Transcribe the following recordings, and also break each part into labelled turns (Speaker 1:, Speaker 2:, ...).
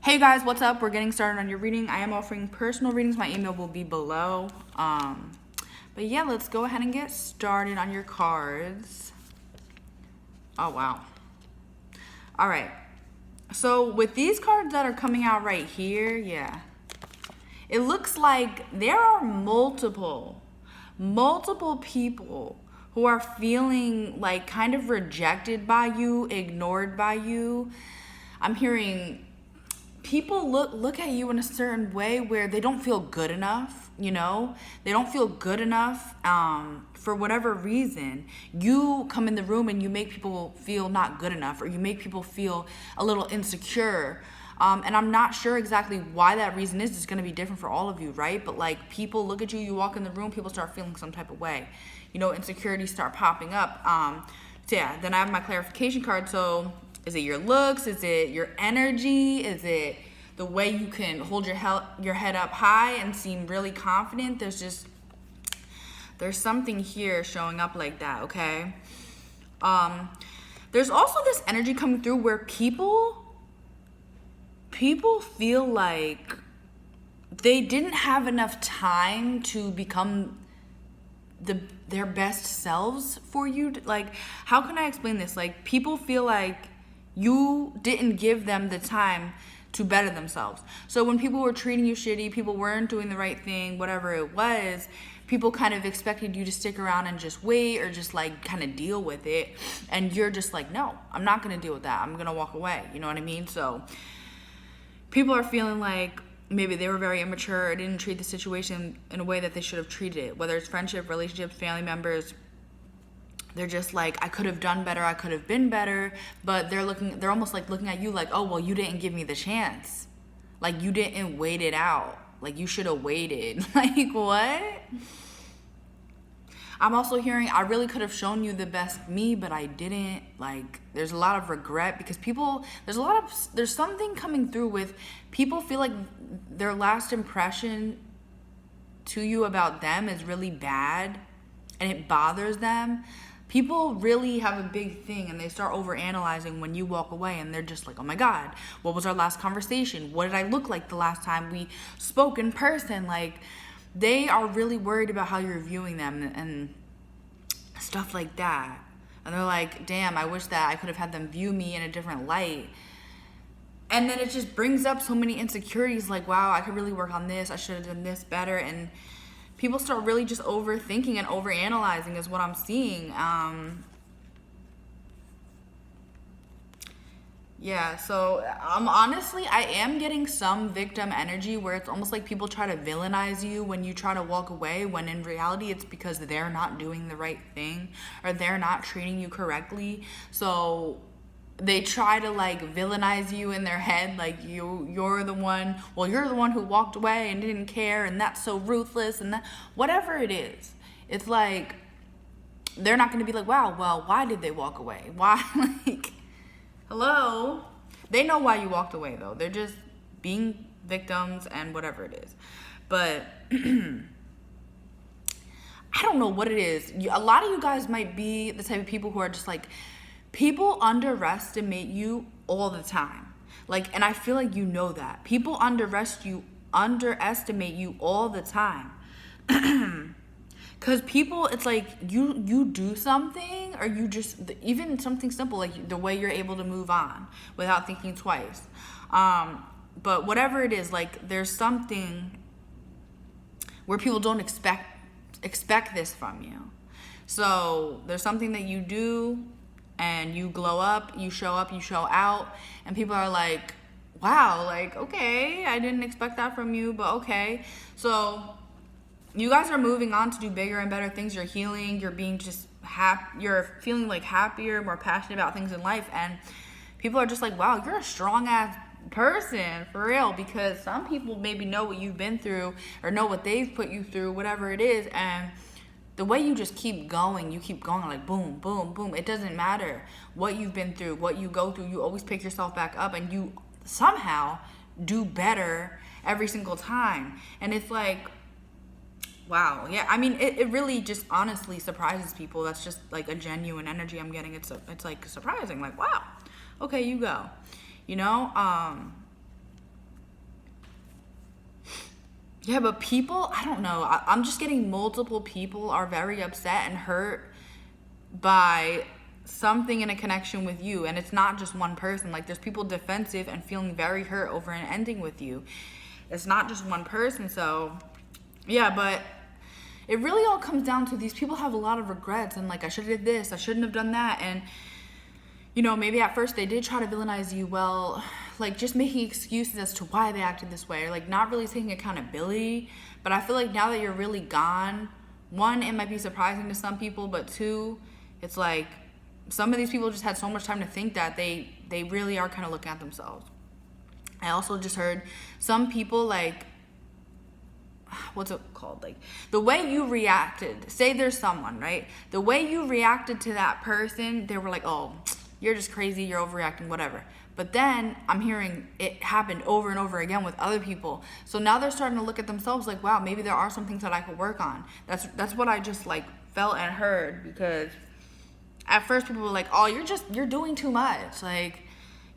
Speaker 1: Hey guys, what's up? We're getting started on your reading. I am offering personal readings. My email will be below. But yeah, let's go ahead and get started on your cards. Oh, wow. All right. So with these cards that are coming out right here, yeah, it looks like there are multiple people who are feeling like kind of rejected by you, ignored by you. I'm hearing people look at you in a certain way where they don't feel good enough, you know? They don't feel good enough for whatever reason. You come in the room and you make people feel not good enough, or you make people feel a little insecure. And I'm not sure exactly why that reason is. It's going to be different for all of you, right? But like, people look at you, you walk in the room, people start feeling some type of way. You know, insecurities start popping up. So yeah, then I have my clarification card. So is it your looks? Is it your energy? Is it the way you can hold your head up high and seem really confident? There's something here showing up like that, okay? There's also this energy coming through where people feel like they didn't have enough time to become their best selves for you. Like, how can I explain this? Like, people feel like you didn't give them the time to better themselves. So when people were treating you shitty, people weren't doing the right thing, whatever it was, people kind of expected you to stick around and just wait or just like kind of deal with it. And you're just like, no, I'm not going to deal with that. I'm going to walk away. You know what I mean? So people are feeling like maybe they were very immature or didn't treat the situation in a way that they should have treated it, whether it's friendship, relationships, family members. They're just like, I could have done better, I could have been better, but they're almost like looking at you like, oh, well, you didn't give me the chance. Like, you didn't wait it out. Like, you should have waited. Like, what? I'm also hearing, I really could have shown you the best me, but I didn't. Like, there's a lot of regret because there's something coming through with people feel like their last impression to you about them is really bad and it bothers them. People really have a big thing and they start overanalyzing when you walk away, and they're just like, oh my God, what was our last conversation? What did I look like the last time we spoke in person? Like, they are really worried about how you're viewing them and stuff like that. And they're like, damn, I wish that I could have had them view me in a different light. And then it just brings up so many insecurities like, wow, I could really work on this. I should have done this better. And people start really just overthinking and overanalyzing is what I'm seeing. Yeah, so honestly, I am getting some victim energy where it's almost like people try to villainize you when you try to walk away, when in reality it's because they're not doing the right thing or they're not treating you correctly. So they try to like villainize you in their head, like you're the one who walked away and didn't care, and that's so ruthless, and that whatever it is. It's like they're not going to be like, wow, well, why did they walk away? Why? Like, hello? They know why you walked away though. They're just being victims and whatever it is. But I don't know what it is. A lot of you guys might be the type of people who are just like, people underestimate you all the time. Like, and I feel like you know that. People underestimate you all the time. Because people, it's like you do something, or you just, even something simple, like the way you're able to move on without thinking twice. But whatever it is, like, there's something where people don't expect this from you. So there's something that you do, and you glow up, you show out, and people are like, wow, like, okay, I didn't expect that from you, but okay. So you guys are moving on to do bigger and better things. You're healing, you're being just you're feeling like happier, more passionate about things in life, and people are just like, wow, you're a strong ass person, for real, because some people maybe know what you've been through or know what they've put you through, whatever it is, and the way you just keep going like boom, boom, boom. It doesn't matter what you've been through, what you go through. You always pick yourself back up and you somehow do better every single time. And it's like, wow. Yeah, I mean, it really just honestly surprises people. That's just like a genuine energy I'm getting. It's like surprising. Like, wow, okay, you go. You know? Yeah, but people, I don't know. I'm just getting multiple people are very upset and hurt by something in a connection with you. And it's not just one person. Like, there's people defensive and feeling very hurt over an ending with you. It's not just one person. So, yeah, but it really all comes down to these people have a lot of regrets. And, like, I should have did this. I shouldn't have done that. And, you know, maybe at first they did try to villainize you. Well, like, just making excuses as to why they acted this way, or like not really taking accountability. But I feel like now that you're really gone, one, it might be surprising to some people, but two, it's like some of these people just had so much time to think that they really are kind of looking at themselves. I also just heard some people, like, what's it called? Like, the way you reacted, say there's someone, right? The way you reacted to that person, they were like, oh, you're just crazy, you're overreacting, whatever. But then I'm hearing it happened over and over again with other people. So now they're starting to look at themselves like, wow, maybe there are some things that I could work on. That's what I just, like, felt and heard. Because at first people were like, oh, you're doing too much. Like,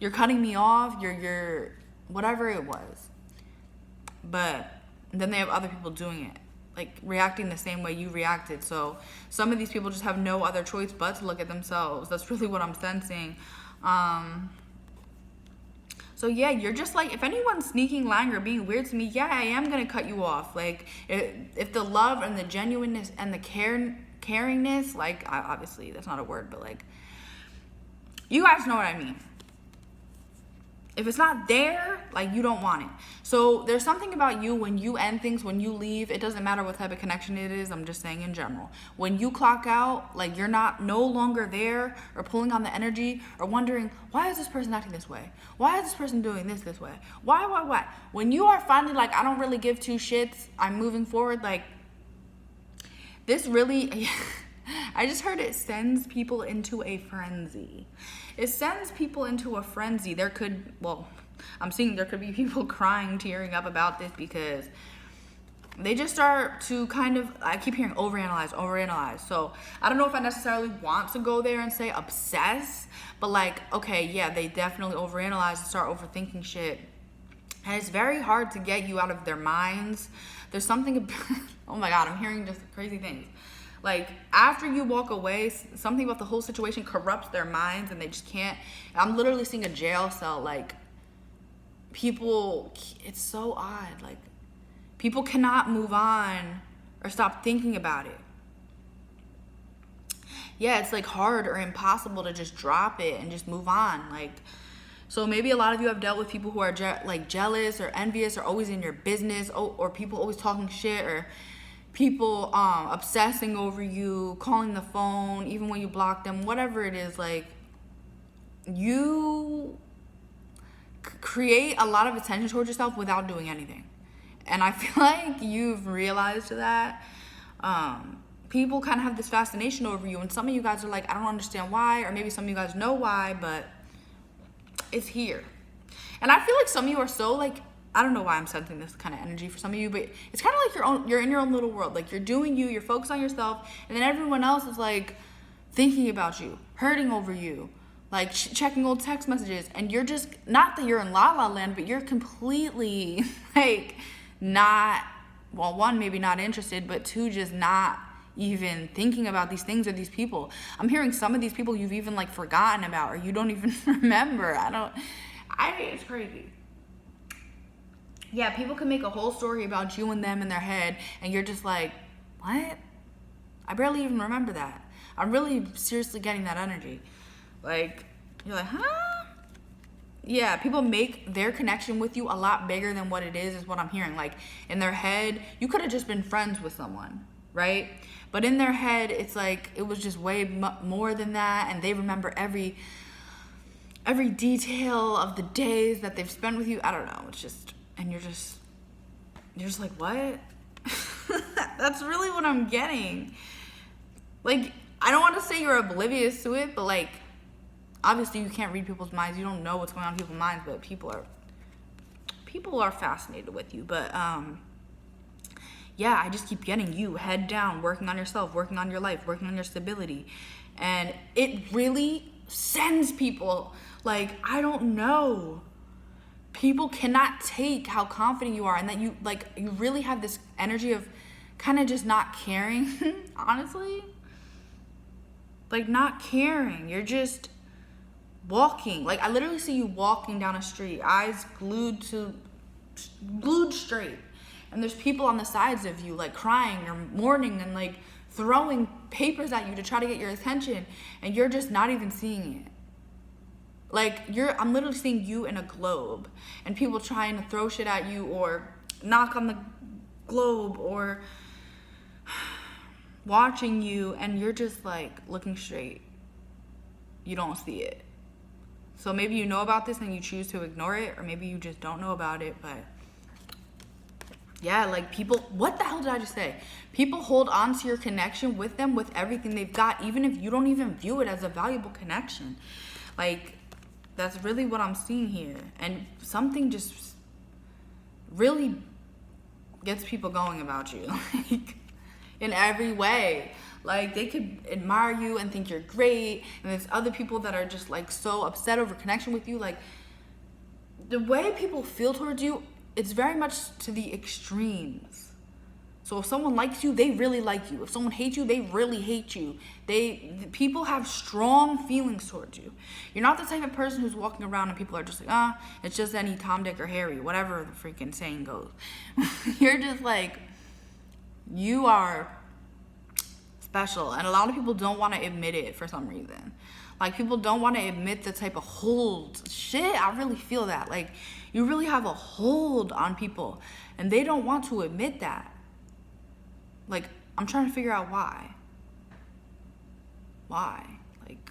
Speaker 1: you're cutting me off, you're whatever it was. But then they have other people doing it, like reacting the same way you reacted. So some of these people just have no other choice but to look at themselves. That's really what I'm sensing. So yeah, you're just like, if anyone's sneaking, lying, or being weird to me, yeah, I am gonna cut you off. Like, if the love and the genuineness and the caringness, like, obviously that's not a word, but like, you guys know what I mean. If it's not there, like, you don't want it. So there's something about you when you end things, when you leave. It doesn't matter what type of connection it is. I'm just saying in general. When you clock out, like, you're no longer there, or pulling on the energy, or wondering, why is this person acting this way? Why is this person doing this way? Why? When you are finally like, I don't really give two shits, I'm moving forward, like, this really, I just heard it sends people into a frenzy. It sends people into a frenzy. I'm seeing there could be people crying, tearing up about this, because they just start to kind of, I keep hearing overanalyze. So I don't know if I necessarily want to go there and say obsess, but like, okay, yeah, they definitely overanalyze and start overthinking shit. And it's very hard to get you out of their minds. There's something, oh my God, I'm hearing just crazy things. Like, after you walk away, something about the whole situation corrupts their minds and they just can't. I'm literally seeing a jail cell. Like, people, it's so odd. Like, people cannot move on or stop thinking about it. Yeah, it's like hard or impossible to just drop it and just move on. Like, so maybe a lot of you have dealt with people who are like jealous or envious or always in your business, or people always talking shit, or people obsessing over you, calling the phone even when you block them, whatever it is. Like, you create a lot of attention towards yourself without doing anything, and I feel like you've realized that. People kind of have this fascination over you, and some of you guys are like, I don't understand why, or maybe some of you guys know why, but it's here. And I feel like some of you are so, like, I don't know why I'm sensing this kind of energy for some of you, but it's kind of like you're in your own little world. Like, you're doing you, you're focused on yourself, and then everyone else is like thinking about you, hurting over you, like checking old text messages, and you're just, not that you're in la la land, but you're completely like not, well, one, maybe not interested, but two, just not even thinking about these things or these people. I'm hearing some of these people you've even like forgotten about, or you don't even remember. It's crazy. Yeah, people can make a whole story about you and them in their head, and you're just like, what? I barely even remember that. I'm really seriously getting that energy. Like, you're like, huh? Yeah, people make their connection with you a lot bigger than what it is what I'm hearing. Like, in their head, you could have just been friends with someone, right? But in their head, it's like, it was just way more than that, and they remember every detail of the days that they've spent with you. I don't know, it's just, and you're just like, what? That's really what I'm getting. Like, I don't want to say you're oblivious to it, but like, obviously you can't read people's minds. You don't know what's going on in people's minds, but people are fascinated with you. But yeah, I just keep getting you head down, working on yourself, working on your life, working on your stability. And it really sends people, like, I don't know. people cannot take how confident you are, and that you really have this energy of kind of just not caring. Honestly, like, not caring. You're just walking. Like, I literally see you walking down a street, eyes glued straight, and there's people on the sides of you, like, crying or mourning and like throwing papers at you to try to get your attention, and you're just not even seeing it. Like, I'm literally seeing you in a globe, and people trying to throw shit at you or knock on the globe or watching you, and you're just like looking straight. You don't see it. So maybe you know about this and you choose to ignore it, or maybe you just don't know about it. But yeah, like, people, what the hell did I just say? People hold on to your connection with them, with everything they've got, even if you don't even view it as a valuable connection. Like, that's really what I'm seeing here. And something just really gets people going about you, like, in every way. Like, they could admire you and think you're great, and there's other people that are just like so upset over connection with you. Like, the way people feel towards you, it's very much to the extremes. So if someone likes you, they really like you. If someone hates you, they really hate you. People have strong feelings towards you. You're not the type of person who's walking around and people are just like, it's just any Tom, Dick, or Harry, whatever the freaking saying goes. You're just like, you are special. And a lot of people don't want to admit it for some reason. Like, people don't want to admit the type of hold. Shit, I really feel that. Like, you really have a hold on people, and they don't want to admit that. Like, I'm trying to figure out why. Why? Like,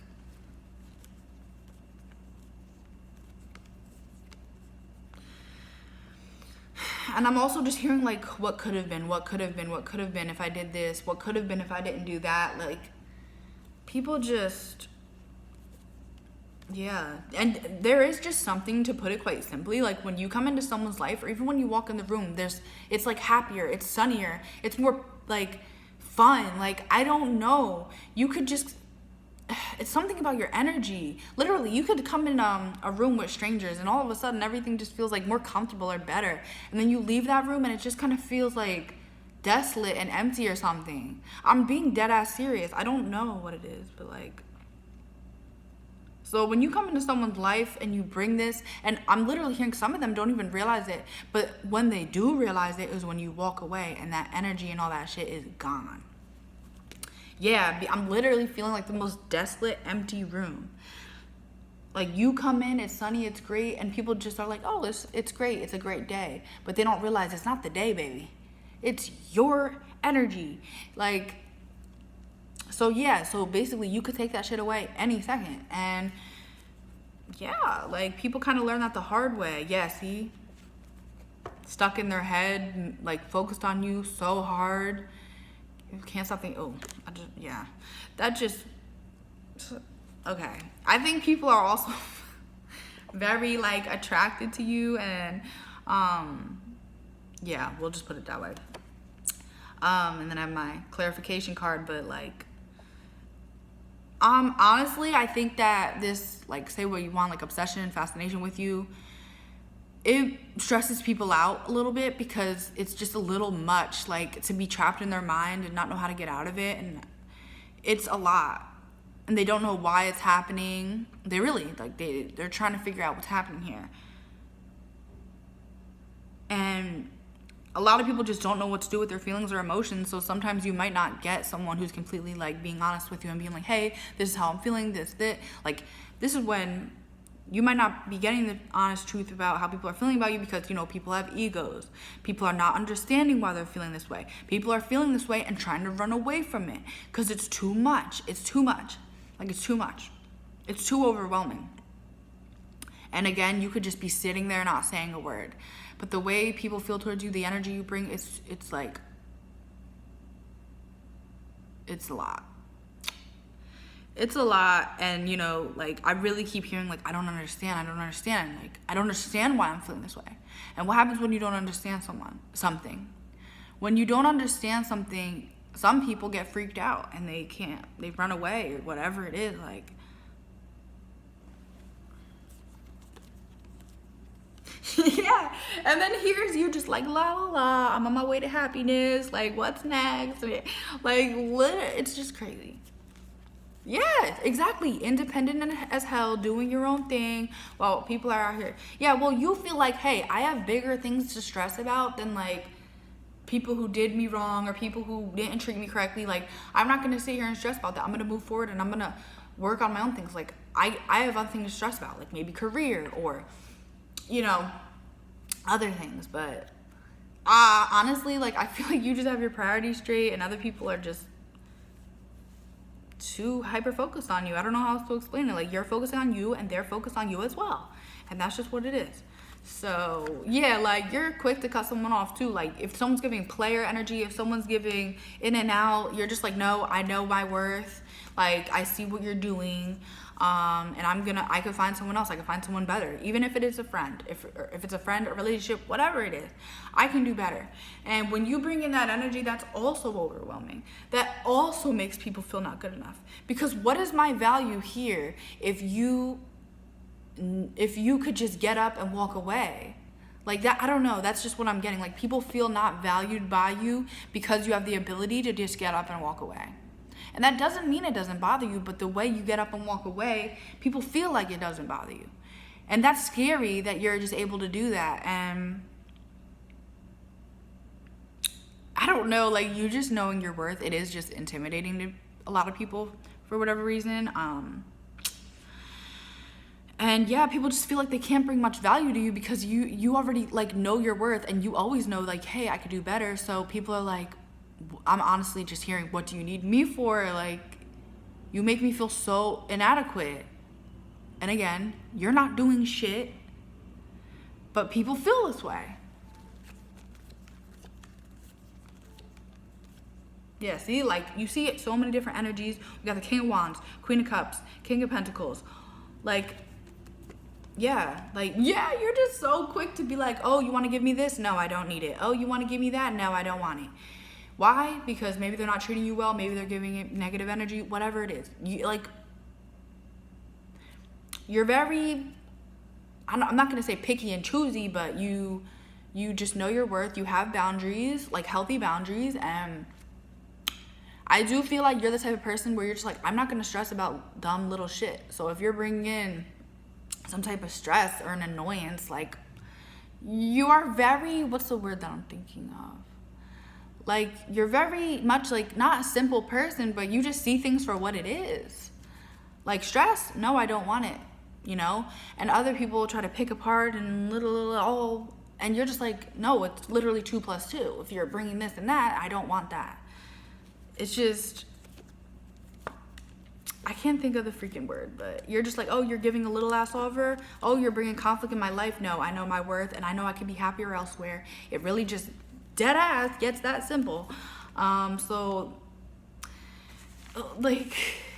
Speaker 1: and I'm also just hearing, like, what could have been if I did this, what could have been if I didn't do that. Like, people just, yeah. And there is just something, to put it quite simply, like, when you come into someone's life, or even when you walk in the room, it's like happier, it's sunnier, it's more like fun. Like, I don't know, you could just, it's something about your energy. Literally, you could come in a room with strangers, and all of a sudden everything just feels like more comfortable or better, and then you leave that room and it just kind of feels like desolate and empty or something. I'm being dead ass serious. I don't know what it is, but like, so when you come into someone's life and you bring this, and I'm literally hearing some of them don't even realize it, but when they do realize it is when you walk away and that energy and all that shit is gone. Yeah, I'm literally feeling like the most desolate, empty room. Like, you come in, it's sunny, it's great, and people just are like, oh, it's great, it's a great day. But they don't realize it's not the day, baby. It's your energy. Like, so yeah, so basically you could take that shit away any second. And yeah, like, people kind of learn that the hard way. Yeah, see? Stuck in their head, like, focused on you so hard. Can't stop thinking, okay. I think people are also very, like, attracted to you, and yeah, we'll just put it that way. And then I have my clarification card, but like, honestly, I think that this, like, say what you want, like, obsession and fascination with you, it stresses people out a little bit, because it's just a little much, like, to be trapped in their mind and not know how to get out of it. And it's a lot, and they don't know why it's happening. They really, like, they're trying to figure out what's happening here. And a lot of people just don't know what to do with their feelings or emotions. So sometimes you might not get someone who's completely, like, being honest with you and being like, hey, this is how I'm feeling, this. Like, this is when you might not be getting the honest truth about how people are feeling about you, because, you know, people have egos. People are not understanding why they're feeling this way. People are feeling this way and trying to run away from it because it's too much. It's too much. Like, it's too much. It's too overwhelming. And again, you could just be sitting there not saying a word. But the way people feel towards you, the energy you bring, it's like, it's a lot. It's a lot. And, you know, like, I really keep hearing, like, I don't understand. Like, I don't understand why I'm feeling this way. And what happens when you don't understand something? When you don't understand something, some people get freaked out and they run away or whatever it is. Like, Yeah, and then here's you just like la la la, I'm on my way to happiness, like what's next? Like it's just crazy. Yeah, exactly. Independent as hell, doing your own thing while people are out here. Yeah, well, you feel like, hey, I have bigger things to stress about than like people who did me wrong or people who didn't treat me correctly. Like, I'm not gonna sit here and stress about that. I'm gonna move forward and I'm gonna work on my own things. Like, I have other things to stress about, like maybe career or, you know, other things. But honestly, like, I feel like you just have your priorities straight and other people are just too hyper focused on you. I don't know how else to explain it. Like, you're focusing on you and they're focused on you as well. And that's just what it is. So yeah, like, you're quick to cut someone off too. Like, if someone's giving player energy, if someone's giving in and out, you're just like, no, I know my worth. Like, I see what you're doing. And I could find someone else. I could find someone better. Even if it is a friend, if it's a friend, a relationship, whatever it is, I can do better. And when you bring in that energy, that's also overwhelming. That also makes people feel not good enough. Because what is my value here if you could just get up and walk away? Like that, I don't know. That's just what I'm getting. Like, people feel not valued by you because you have the ability to just get up and walk away. And that doesn't mean it doesn't bother you, but the way you get up and walk away, people feel like it doesn't bother you. And that's scary that you're just able to do that. And I don't know, like, you just knowing your worth, it is just intimidating to a lot of people for whatever reason. And yeah, people just feel like they can't bring much value to you because you already like know your worth and you always know like, hey, I could do better. So people are like, I'm honestly just hearing, what do you need me for? Like, you make me feel so inadequate. And again, you're not doing shit, but people feel this way. Yeah, see, like, you see it, so many different energies. We got the King of Wands, Queen of Cups, King of Pentacles. Like, yeah, you're just so quick to be like, oh, you want to give me this? No, I don't need it. Oh, you want to give me that? No, I don't want it. Why? Because maybe they're not treating you well. Maybe they're giving it negative energy. Whatever it is, you're very. I'm not gonna say picky and choosy, but you just know your worth. You have boundaries, like healthy boundaries, and I do feel like you're the type of person where you're just like, I'm not gonna stress about dumb little shit. So if you're bringing in some type of stress or an annoyance, like, you are very, what's the word that I'm thinking of? Like, you're very much like not a simple person, but you just see things for what it is. Like, stress, no, I don't want it, you know? And other people try to pick apart and and you're just like, no, it's literally 2 + 2. If you're bringing this and that, I don't want that. It's just, I can't think of the freaking word, but you're just like, oh, you're giving a little ass over. Oh, you're bringing conflict in my life. No, I know my worth and I know I could be happier elsewhere. It really just dead ass gets that simple. So like,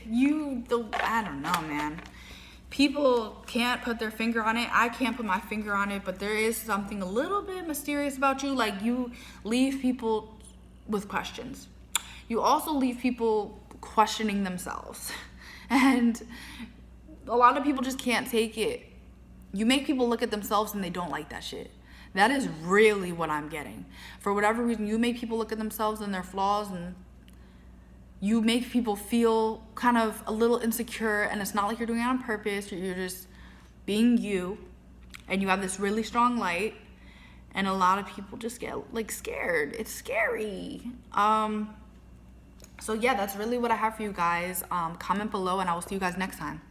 Speaker 1: I don't know, man. People can't put their finger on it. I can't put my finger on it, but there is something a little bit mysterious about you. Like, you leave people with questions. You also leave people questioning themselves. And a lot of people just can't take it. You make people look at themselves and they don't like that shit. That is really what I'm getting. For whatever reason, you make people look at themselves and their flaws, and you make people feel kind of a little insecure, and it's not like you're doing it on purpose. You're just being you, and you have this really strong light, and a lot of people just get like scared. It's scary. So yeah, that's really what I have for you guys. Comment below, and I will see you guys next time.